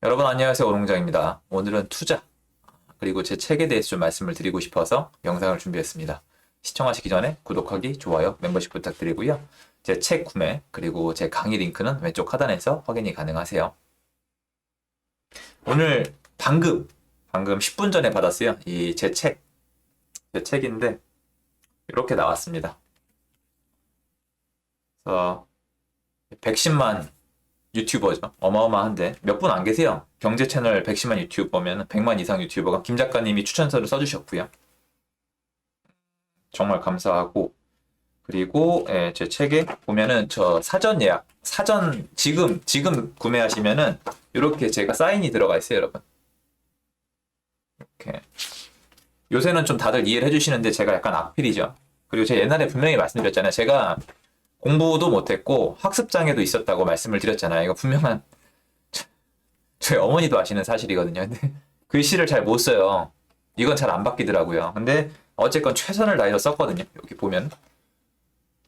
여러분 안녕하세요. 오롱장입니다. 오늘은 투자 그리고 제 책에 대해서 좀 말씀을 드리고 싶어서 영상을 준비했습니다. 시청하시기 전에 구독하기, 좋아요, 멤버십 부탁드리고요. 제 책 구매 그리고 제 강의 링크는 왼쪽 하단에서 확인이 가능하세요. 오늘 방금 10분 전에 받았어요. 이 제 책인데 이렇게 나왔습니다. 그래서 110만 유튜버죠. 어마어마한데 몇 분 안 계세요. 경제 채널 110만 유튜버면 100만 이상 유튜버가 김 작가님이 추천서를 써주셨고요. 정말 감사하고 그리고 제 책에 보면은 저 사전 예약 지금 구매하시면은 이렇게 제가 사인이 들어가 있어요, 여러분. 이렇게 요새는 좀 다들 이해를 해주시는데 제가 약간 악필이죠. 그리고 제가 옛날에 분명히 말씀드렸잖아요. 제가 공부도 못했고 학습장애도 있었다고 말씀을 드렸잖아요. 이거 분명한 저희 어머니도 아시는 사실이거든요. 근데 글씨를 잘 못 써요. 이건 잘 안 바뀌더라고요. 근데 어쨌건 최선을 다해서 썼거든요. 여기 보면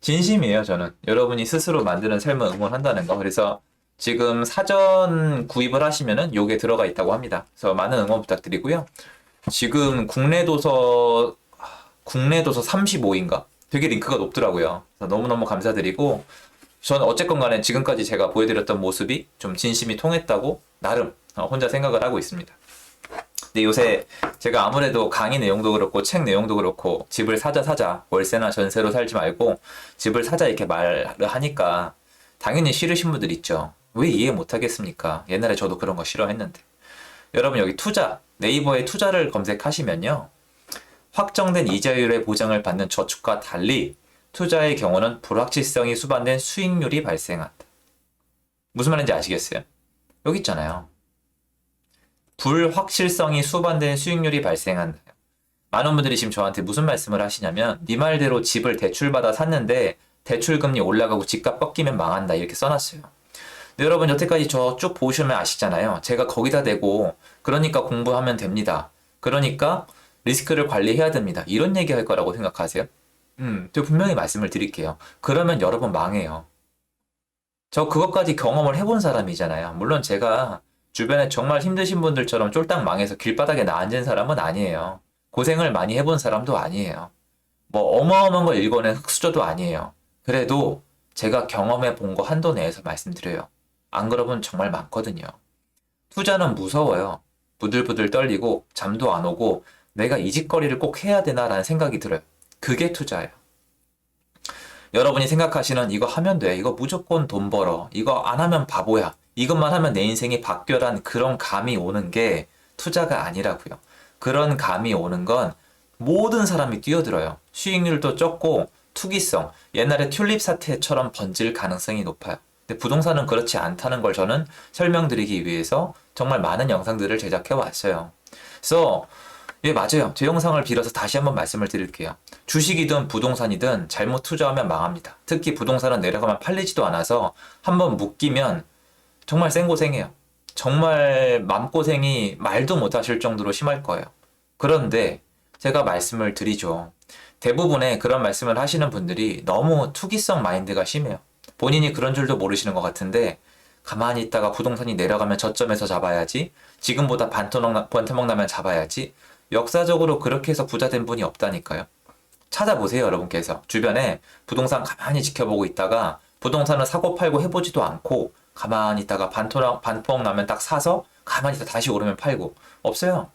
진심이에요. 저는 여러분이 스스로 만드는 삶을 응원한다는 거. 그래서 지금 사전 구입을 하시면은 요게 들어가 있다고 합니다. 그래서 많은 응원 부탁드리고요. 지금 국내 도서 35인가 되게 링크가 높더라고요. 그래서 너무너무 감사드리고 저는 어쨌건 간에 지금까지 제가 보여드렸던 모습이 좀 진심이 통했다고 나름 혼자 생각을 하고 있습니다. 근데 요새 제가 아무래도 강의 내용도 그렇고 책 내용도 그렇고 집을 사자 월세나 전세로 살지 말고 집을 사자 이렇게 말을 하니까 당연히 싫으신 분들 있죠. 왜 이해 못 하겠습니까? 옛날에 저도 그런 거 싫어했는데. 여러분 여기 투자 네이버에 투자를 검색하시면요. 확정된 이자율의 보장을 받는 저축과 달리 투자의 경우는 불확실성이 수반된 수익률이 발생한다. 무슨 말인지 아시겠어요? 여기 있잖아요. 불확실성이 수반된 수익률이 발생한다. 많은 분들이 지금 저한테 무슨 말씀을 하시냐면 네 말대로 집을 대출받아 샀는데 대출금리 올라가고 집값 꺾이면 망한다 이렇게 써놨어요. 근데 여러분 여태까지 저 쭉 보시면 아시잖아요. 제가 거기다 대고 그러니까 공부하면 됩니다. 그러니까 리스크를 관리해야 됩니다. 이런 얘기 할 거라고 생각하세요? 제가 분명히 말씀을 드릴게요. 그러면 여러분 망해요. 저 그것까지 경험을 해본 사람이잖아요. 물론 제가 주변에 정말 힘드신 분들처럼 쫄딱 망해서 길바닥에 나앉은 사람은 아니에요. 고생을 많이 해본 사람도 아니에요. 뭐 어마어마한 걸 읽어낸 흑수저도 아니에요. 그래도 제가 경험해 본 거 한도 내에서 말씀드려요. 안 그러면 정말 많거든요. 투자는 무서워요. 부들부들 떨리고 잠도 안 오고 내가 이 짓거리를 꼭 해야 되나라는 생각이 들어요. 그게 투자예요. 여러분이 생각하시는 이거 하면 돼. 이거 무조건 돈 벌어. 이거 안 하면 바보야. 이것만 하면 내 인생이 바뀌어란 그런 감이 오는 게 투자가 아니라고요. 그런 감이 오는 건 모든 사람이 뛰어들어요. 수익률도 적고 투기성, 옛날에 튤립 사태처럼 번질 가능성이 높아요. 근데 부동산은 그렇지 않다는 걸 저는 설명드리기 위해서 정말 많은 영상들을 제작해 왔어요. 그래서 예, 맞아요. 제 영상을 빌어서 다시 한번 말씀을 드릴게요. 주식이든 부동산이든 잘못 투자하면 망합니다. 특히 부동산은 내려가면 팔리지도 않아서 한번 묶이면 정말 생고생해요. 정말 맘고생이 말도 못하실 정도로 심할 거예요. 그런데 제가 말씀을 드리죠. 대부분의 그런 말씀을 하시는 분들이 너무 투기성 마인드가 심해요. 본인이 그런 줄도 모르시는 것 같은데 가만히 있다가 부동산이 내려가면 저점에서 잡아야지. 지금보다 반토막 나면 잡아야지. 역사적으로 그렇게 해서 부자 된 분이 없다니까요. 찾아보세요, 여러분께서. 주변에 부동산 가만히 지켜보고 있다가 부동산을 사고 팔고 해보지도 않고 가만히 있다가 반토막 나면 딱 사서 가만히 있다 다시 오르면 팔고. 없어요.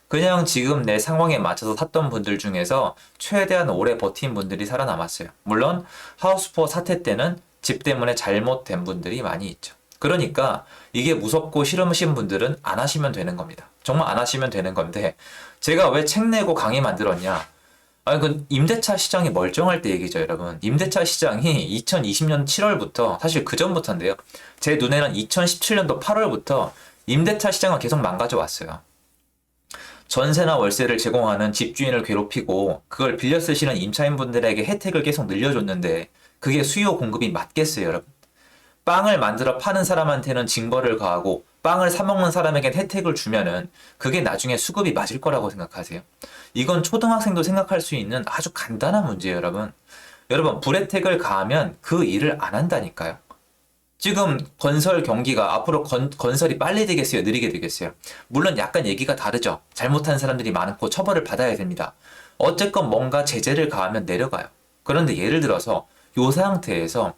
그냥 지금 내 상황에 맞춰서 샀던 분들 중에서 최대한 오래 버틴 분들이 살아남았어요. 물론 하우스포 사태 때는 집 때문에 잘못된 분들이 많이 있죠. 그러니까 이게 무섭고 싫으신 분들은 안 하시면 되는 겁니다. 정말 안 하시면 되는 건데 제가 왜 책 내고 강의 만들었냐? 아니 그 임대차 시장이 멀쩡할 때 얘기죠, 여러분. 임대차 시장이 2020년 7월부터 사실 그 전부터인데요. 제 눈에는 2017년도 8월부터 임대차 시장을 계속 망가져 왔어요. 전세나 월세를 제공하는 집주인을 괴롭히고 그걸 빌려 쓰시는 임차인분들에게 혜택을 계속 늘려줬는데 그게 수요 공급이 맞겠어요, 여러분? 빵을 만들어 파는 사람한테는 징벌을 가하고 빵을 사 먹는 사람에겐 혜택을 주면은 그게 나중에 수급이 맞을 거라고 생각하세요? 이건 초등학생도 생각할 수 있는 아주 간단한 문제예요, 여러분. 여러분, 불혜택을 가하면 그 일을 안 한다니까요. 지금 건설 경기가 앞으로 건설이 빨리 되겠어요? 느리게 되겠어요? 물론 약간 얘기가 다르죠. 잘못한 사람들이 많고 처벌을 받아야 됩니다. 어쨌건 뭔가 제재를 가하면 내려가요. 그런데 예를 들어서 이 상태에서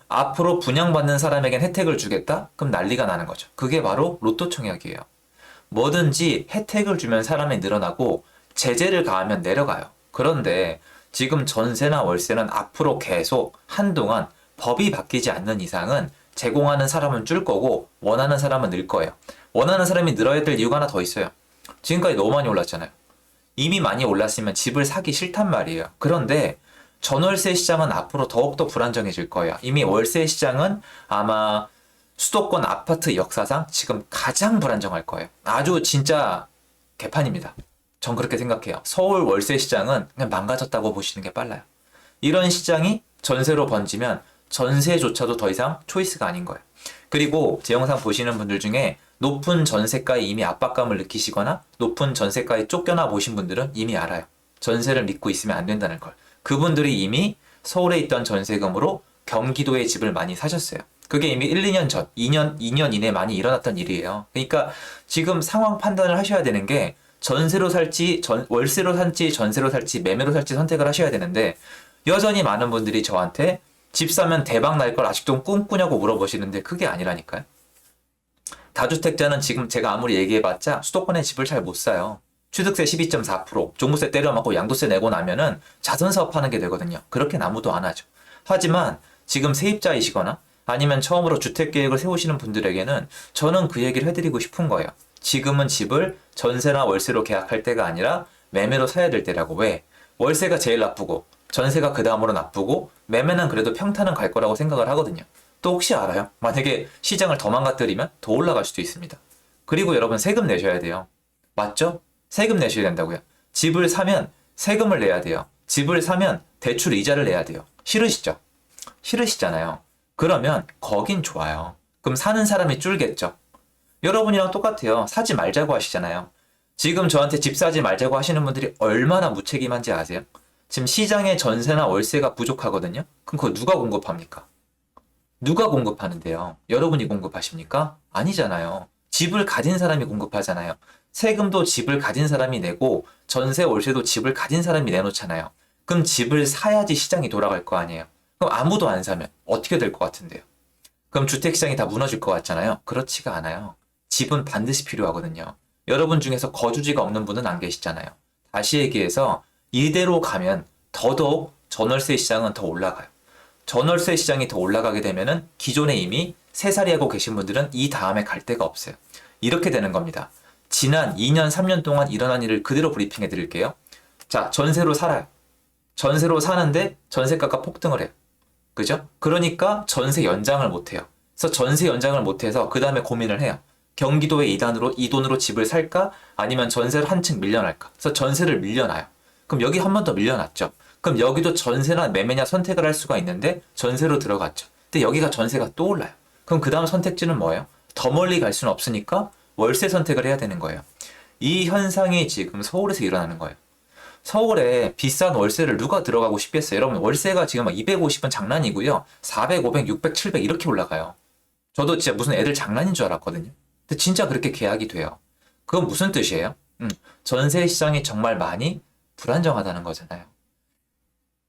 앞으로 분양받는 사람에겐 혜택을 주겠다? 그럼 난리가 나는 거죠. 그게 바로 로또 총약이에요. 뭐든지 혜택을 주면 사람이 늘어나고 제재를 가하면 내려가요. 그런데 지금 전세나 월세는 앞으로 계속 한동안 법이 바뀌지 않는 이상은 제공하는 사람은 줄 거고 원하는 사람은 늘 거예요. 원하는 사람이 늘어야 될 이유가 하나 더 있어요. 지금까지 너무 많이 올랐잖아요. 이미 많이 올랐으면 집을 사기 싫단 말이에요. 그런데 전월세 시장은 앞으로 더욱더 불안정해질 거예요. 이미 월세 시장은 아마 수도권 아파트 역사상 지금 가장 불안정할 거예요. 아주 진짜 개판입니다. 전 그렇게 생각해요. 서울 월세 시장은 그냥 망가졌다고 보시는 게 빨라요. 이런 시장이 전세로 번지면 전세조차도 더 이상 초이스가 아닌 거예요. 그리고 제 영상 보시는 분들 중에 높은 전세가에 이미 압박감을 느끼시거나 높은 전세가에 쫓겨나 보신 분들은 이미 알아요. 전세를 믿고 있으면 안 된다는 걸. 그분들이 이미 서울에 있던 전세금으로 경기도에 집을 많이 사셨어요. 그게 이미 1, 2년 전, 2년 이내 많이 일어났던 일이에요. 그러니까 지금 상황 판단을 하셔야 되는 게 전세로 살지, 월세로 살지, 전세로 살지, 매매로 살지 선택을 하셔야 되는데 여전히 많은 분들이 저한테 집 사면 대박 날 걸 아직도 꿈꾸냐고 물어보시는데 그게 아니라니까요. 다주택자는 지금 제가 아무리 얘기해봤자 수도권에 집을 잘 못 사요. 취득세 12.4%, 종부세 때려맞고 양도세 내고 나면은 자선사업 하는 게 되거든요. 그렇게 아무도 안 하죠. 하지만 지금 세입자이시거나 아니면 처음으로 주택계획을 세우시는 분들에게는 저는 그 얘기를 해드리고 싶은 거예요. 지금은 집을 전세나 월세로 계약할 때가 아니라 매매로 사야 될 때라고. 왜? 월세가 제일 나쁘고 전세가 그 다음으로 나쁘고 매매는 그래도 평탄은 갈 거라고 생각을 하거든요. 또 혹시 알아요? 만약에 시장을 더 망가뜨리면 더 올라갈 수도 있습니다. 그리고 여러분 세금 내셔야 돼요. 맞죠? 세금 내셔야 된다고요. 집을 사면 세금을 내야 돼요. 집을 사면 대출 이자를 내야 돼요. 싫으시죠? 싫으시잖아요. 그러면 거긴 좋아요. 그럼 사는 사람이 줄겠죠. 여러분이랑 똑같아요. 사지 말자고 하시잖아요. 지금 저한테 집 사지 말자고 하시는 분들이 얼마나 무책임한지 아세요? 지금 시장에 전세나 월세가 부족하거든요. 그럼 그거 누가 공급합니까? 누가 공급하는데요? 여러분이 공급하십니까? 아니잖아요. 집을 가진 사람이 공급하잖아요. 세금도 집을 가진 사람이 내고 전세 월세도 집을 가진 사람이 내놓잖아요. 그럼 집을 사야지 시장이 돌아갈 거 아니에요. 그럼 아무도 안 사면 어떻게 될 것 같은데요? 그럼 주택시장이 다 무너질 것 같잖아요. 그렇지가 않아요. 집은 반드시 필요하거든요. 여러분 중에서 거주지가 없는 분은 안 계시잖아요. 다시 얘기해서 이대로 가면 더더욱 전월세 시장은 더 올라가요. 전월세 시장이 더 올라가게 되면은 기존에 이미 세살이 하고 계신 분들은 이 다음에 갈 데가 없어요. 이렇게 되는 겁니다. 지난 2년, 3년 동안 일어난 일을 그대로 브리핑해 드릴게요. 자, 전세로 살아요. 전세로 사는데 전세가가 폭등을 해요. 그죠? 그러니까 전세 연장을 못 해요. 그래서 전세 연장을 못 해서 그 다음에 고민을 해요. 경기도에 이 돈으로 집을 살까? 아니면 전세를 한층 밀려날까? 그래서 전세를 밀려놔요. 그럼 여기 한 번 더 밀려났죠. 그럼 여기도 전세나 매매냐 선택을 할 수가 있는데 전세로 들어갔죠. 근데 여기가 전세가 또 올라요. 그럼 그 다음 선택지는 뭐예요? 더 멀리 갈 수는 없으니까 월세 선택을 해야 되는 거예요. 이 현상이 지금 서울에서 일어나는 거예요. 서울에 비싼 월세를 누가 들어가고 싶겠어요? 여러분 월세가 지금 막 250은 장난이고요. 400, 500, 600, 700 이렇게 올라가요. 저도 진짜 무슨 애들 장난인 줄 알았거든요. 근데 진짜 그렇게 계약이 돼요. 그건 무슨 뜻이에요? 전세 시장이 정말 많이 불안정하다는 거잖아요.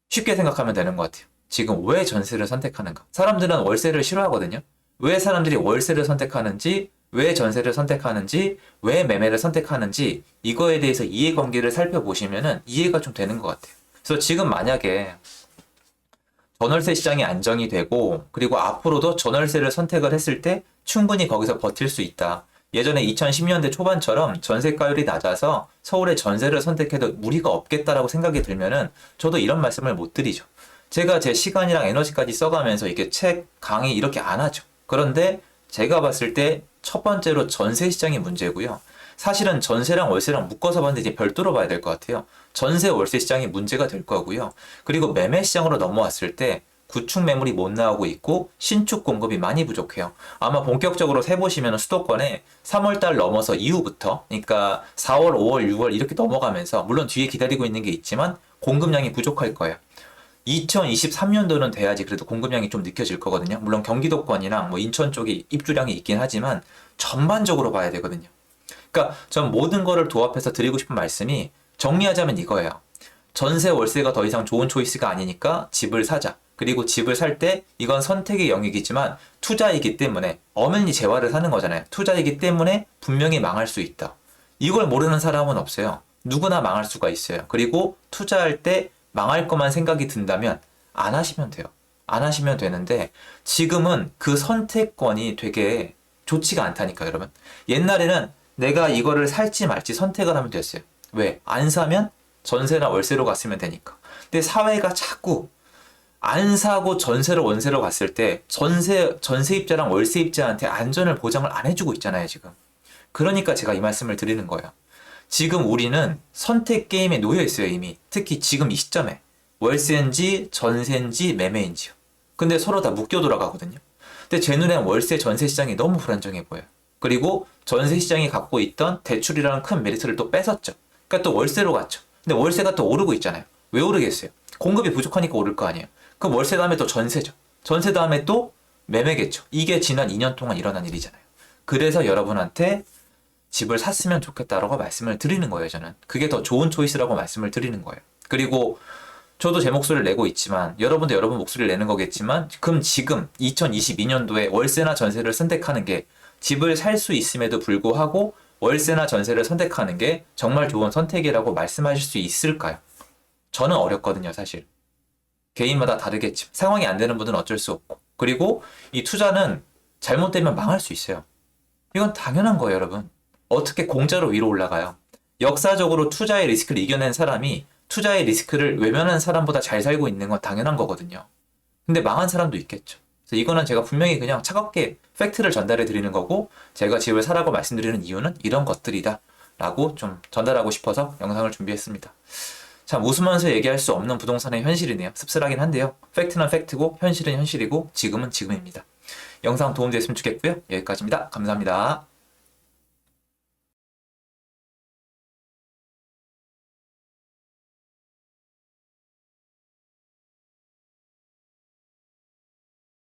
쉽게 생각하면 되는 것 같아요. 지금 왜 전세를 선택하는가? 사람들은 월세를 싫어하거든요. 왜 사람들이 월세를 선택하는지, 왜 전세를 선택하는지, 왜 매매를 선택하는지 이거에 대해서 이해관계를 살펴보시면 이해가 좀 되는 것 같아요. 그래서 지금 만약에 전월세 시장이 안정이 되고 그리고 앞으로도 전월세를 선택을 했을 때 충분히 거기서 버틸 수 있다. 예전에 2010년대 초반처럼 전세가율이 낮아서 서울에 전세를 선택해도 무리가 없겠다라고 생각이 들면은 저도 이런 말씀을 못 드리죠. 제가 제 시간이랑 에너지까지 써가면서 이게 책, 강의 이렇게 안 하죠. 그런데 제가 봤을 때 첫 번째로 전세 시장이 문제고요. 사실은 전세랑 월세랑 묶어서 봤는데 이제 별도로 봐야 될 것 같아요. 전세, 월세 시장이 문제가 될 거고요. 그리고 매매 시장으로 넘어왔을 때 구축 매물이 못 나오고 있고 신축 공급이 많이 부족해요. 아마 본격적으로 세보시면 수도권에 3월달 넘어서 이후부터 그러니까 4월, 5월, 6월 이렇게 넘어가면서 물론 뒤에 기다리고 있는 게 있지만 공급량이 부족할 거예요. 2023년도는 돼야지 그래도 공급량이 좀 느껴질 거거든요. 물론 경기도권이랑 뭐 인천 쪽에 입주량이 있긴 하지만 전반적으로 봐야 되거든요. 그러니까 전 모든 거를 도합해서 드리고 싶은 말씀이 정리하자면 이거예요. 전세 월세가 더 이상 좋은 초이스가 아니니까 집을 사자. 그리고 집을 살 때 이건 선택의 영역이지만 투자이기 때문에 엄연히 재화를 사는 거잖아요. 투자이기 때문에 분명히 망할 수 있다. 이걸 모르는 사람은 없어요. 누구나 망할 수가 있어요. 그리고 투자할 때 망할 것만 생각이 든다면 안 하시면 돼요. 안 하시면 되는데 지금은 그 선택권이 되게 좋지가 않다니까 여러분. 옛날에는 내가 이거를 살지 말지 선택을 하면 됐어요. 왜? 안 사면 전세나 월세로 갔으면 되니까. 근데 사회가 자꾸 안 사고 전세로 원세로 갔을 때 전세입자랑 월세입자한테 안전을 보장을 안 해주고 있잖아요, 지금. 그러니까 제가 이 말씀을 드리는 거예요. 지금 우리는 선택 게임에 놓여 있어요, 이미. 특히 지금 이 시점에. 월세인지 전세인지 매매인지요. 근데 서로 다 묶여 돌아가거든요. 근데 제 눈엔 월세 전세 시장이 너무 불안정해 보여요. 그리고 전세 시장이 갖고 있던 대출이라는 큰 메리트를 또 뺏었죠. 그러니까 또 월세로 갔죠. 근데 월세가 또 오르고 있잖아요. 왜 오르겠어요? 공급이 부족하니까 오를 거 아니에요. 그럼 월세 다음에 또 전세죠. 전세 다음에 또 매매겠죠. 이게 지난 2년 동안 일어난 일이잖아요. 그래서 여러분한테 집을 샀으면 좋겠다라고 말씀을 드리는 거예요, 저는. 그게 더 좋은 초이스라고 말씀을 드리는 거예요. 그리고 저도 제 목소리를 내고 있지만 여러분도 여러분 목소리를 내는 거겠지만 그럼 지금 2022년도에 월세나 전세를 선택하는 게 집을 살 수 있음에도 불구하고 월세나 전세를 선택하는 게 정말 좋은 선택이라고 말씀하실 수 있을까요? 저는 어렵거든요, 사실. 개인마다 다르겠지만 상황이 안 되는 분들은 어쩔 수 없고 그리고 이 투자는 잘못되면 망할 수 있어요. 이건 당연한 거예요, 여러분. 어떻게 공짜로 위로 올라가요? 역사적으로 투자의 리스크를 이겨낸 사람이 투자의 리스크를 외면한 사람보다 잘 살고 있는 건 당연한 거거든요. 근데 망한 사람도 있겠죠. 그래서 이거는 제가 분명히 그냥 차갑게 팩트를 전달해 드리는 거고 제가 집을 사라고 말씀드리는 이유는 이런 것들이다 라고 좀 전달하고 싶어서 영상을 준비했습니다. 참 웃으면서 얘기할 수 없는 부동산의 현실이네요. 씁쓸하긴 한데요. 팩트는 팩트고 현실은 현실이고 지금은 지금입니다. 영상 도움되었으면 좋겠고요. 여기까지입니다. 감사합니다.